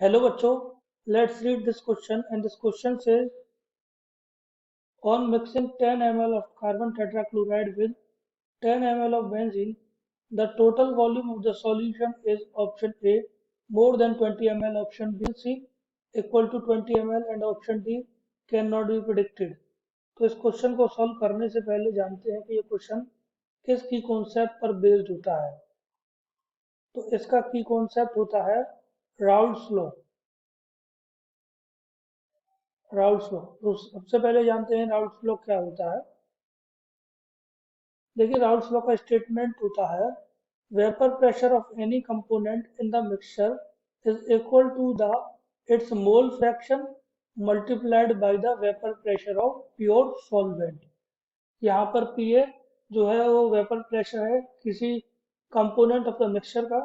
Hello बच्चों, let's read this question and this question says on mixing 10 ml of carbon tetrachloride with 10 ml of benzene, the total volume of the solution is option A more than 20 ml, option B C equal to 20 ml and option D cannot be predicted. तो इस question को solve करने से पहले जानते हैं कि ये क्वेश्चन किस की कॉन्सेप्ट पर बेस्ड होता है। तो इसका की कॉन्सेप्ट होता है राउल्ट्स लॉ। राउल्ट्स लॉ तो सबसे पहले जानते हैं राउल्ट्स लॉ क्या होता है। देखिए राउल्ट्स लॉ का स्टेटमेंट होता है vapour pressure of any component in the mixture is equal to the its mole fraction multiplied by the vapour pressure of pure solvent. यहाँ पर पीए जो है वो वेपर प्रेशर है किसी कंपोनेंट ऑफ द मिक्सचर का,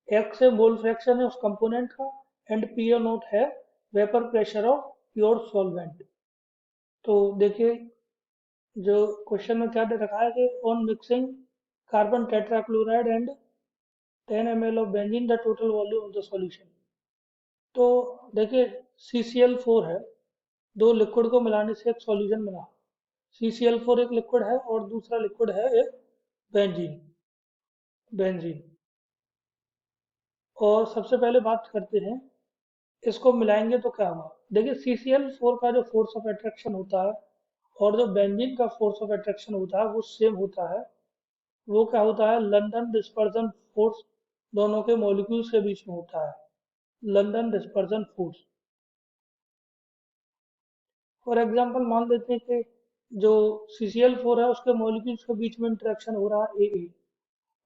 एक्स है मोल फ्रैक्शन है उस कंपोनेंट का एंड पीए नोट है vapour pressure of pure solvent. तो देखिए जो क्वेश्चन में क्या दे रखा है कि on mixing carbon tetrachloride and 10 ml of benzene the total volume of the solution. तो देखिए CCl4 है, दो लिक्विड को मिलाने से एक सॉल्यूशन बना। CCl4 एक लिक्विड है और दूसरा लिक्विड है एक बेंजीन बेंजीन। और सबसे पहले बात करते हैं इसको मिलाएंगे तो क्या होगा। देखिए CCl4 का जो फोर्स ऑफ अट्रैक्शन होता है और जो बेंजीन का फोर्स ऑफ अट्रैक्शन होता है वो सेम होता है। वो क्या होता है लंदन डिस्पर्जन फोर्स दोनों के मॉलिक्यूल्स के बीच में होता है, London dispersion force. For example मान लेते हैं कि जो CCl4 है उसके मॉलिक्यूल्स के बीच में इंटरेक्शन हो रहा है AA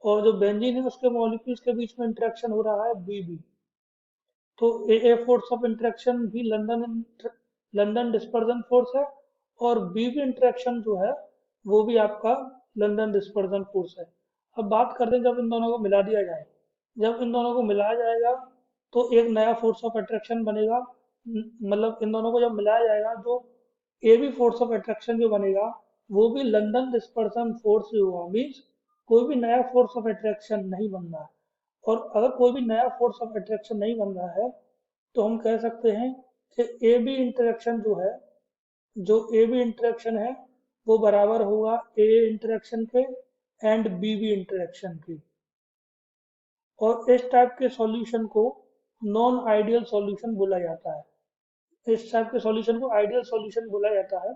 और जो बेंजीन है उसके मॉलिक्यूल्स के बीच में इंटरेक्शन हो रहा है BB। तो AA फोर्स ऑफ इंटरेक्शन भी लंदन डिस्पर्जन फोर्स है और BB इंटरेक्शन जो है वो भी आपका लंदन डिस्पर्जन फोर्स है। अब बात करते हैं जब इन दोनों को मिला दिया जाए, जब इन दोनों को मिलाया जाएगा तो एक नया फोर्स ऑफ अट्रैक्शन बनेगा। मतलब इन दोनों को जब मिलाया जाएगा तो A B force of attraction जो बनेगा वो भी लंदन डिस्पर्सन फोर्स ही होगा। मीन्स कोई भी नया फोर्स ऑफ अट्रैक्शन नहीं बन रहा है। और अगर कोई भी नया फोर्स ऑफ अट्रैक्शन नहीं बन रहा है तो हम कह सकते हैं कि ए बी इंटरेक्शन जो है, जो ए बी इंटरेक्शन है वो बराबर होगा ए इंटरेक्शन के एंड बी बी इंटरेक्शन की। और इस टाइप के सॉल्यूशन को नॉन आइडियल सॉल्यूशन बोला जाता है। इस टाइप के सॉल्यूशन को आइडियल सॉल्यूशन बोला जाता है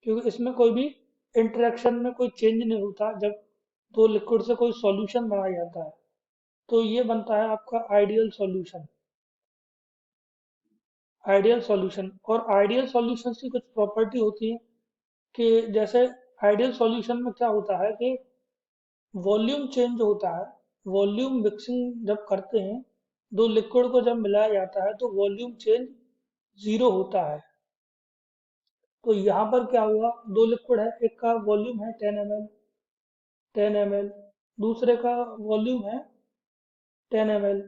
क्योंकि इसमें कोई भी इंटरेक्शन में कोई चेंज नहीं होता जब दो लिक्विड से कोई सॉल्यूशन बनाया जाता है। तो ये बनता है आपका आइडियल सॉल्यूशन। आइडियल सॉल्यूशन और आइडियल सॉल्यूशन की कुछ प्रॉपर्टी होती है कि जैसे आइडियल सॉल्यूशन में क्या होता है कि वॉल्यूम चेंज होता है। वॉल्यूम मिक्सिंग जब करते हैं दो लिक्विड को जब मिलाया जाता है तो वॉल्यूम चेंज जीरो होता है। तो यहाँ पर क्या हुआ, दो लिक्विड है, एक का वॉल्यूम है 10 ml दूसरे का वॉल्यूम है 10 ml।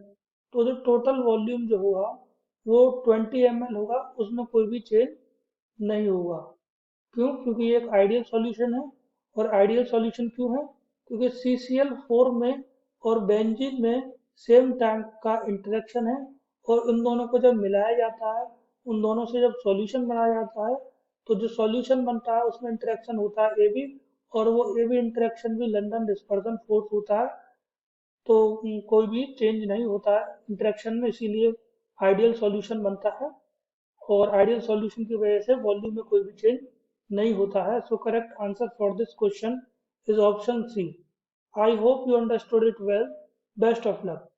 तो जो टोटल वॉल्यूम जो होगा वो 20 ml होगा, उसमें कोई भी चेंज नहीं होगा। क्यों? क्योंकि ये एक आइडियल सॉल्यूशन है। और आइडियल सॉल्यूशन क्यों है? क्योंकि CCl4 में और बेंजीन में सेम टाइम का इंटरेक्शन है और इन दोनों को जब मिलाया जाता है, उन दोनों से जब सॉल्यूशन बनाया जाता है तो जो सॉल्यूशन बनता है उसमें इंटरेक्शन होता है AB और वो AB इंटरेक्शन भी लंदन डिस्पर्जन फोर्स होता है। तो कोई भी चेंज नहीं होता है इंटरेक्शन में, इसीलिए आइडियल सॉल्यूशन बनता है। और आइडियल सॉल्यूशन की वजह से वॉल्यूम में कोई भी चेंज नहीं होता है। So correct answer for this question is option C. I hope you understood it well. Best of luck.